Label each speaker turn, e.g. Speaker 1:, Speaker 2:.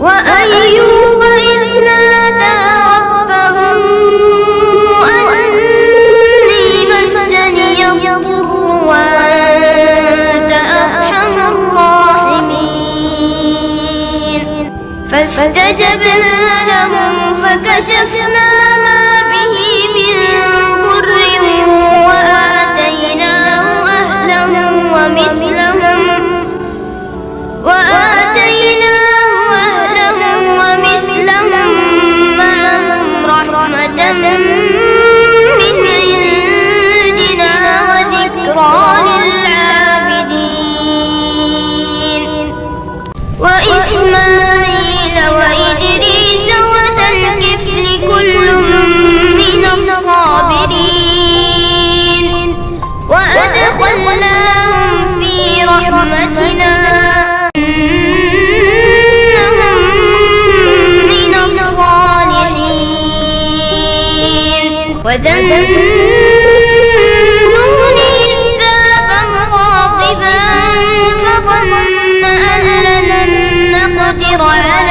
Speaker 1: وأيوب إذ نادى ربه أني مسني الضر وأنت أرحم الراحمين فاستجبنا له فكشفنا ما به من ضر وآتيناه أهله ومثلهم معهم رحمة من عندنا وذكرى للعابدين وإسماعيل وإدريس وذا الكفل كل من الصابرين وأدخلناهم في رحمتنا إنهم من الصالحين وذا النون إذ ذهب مغاضبا فظن أن لن نقدر عليه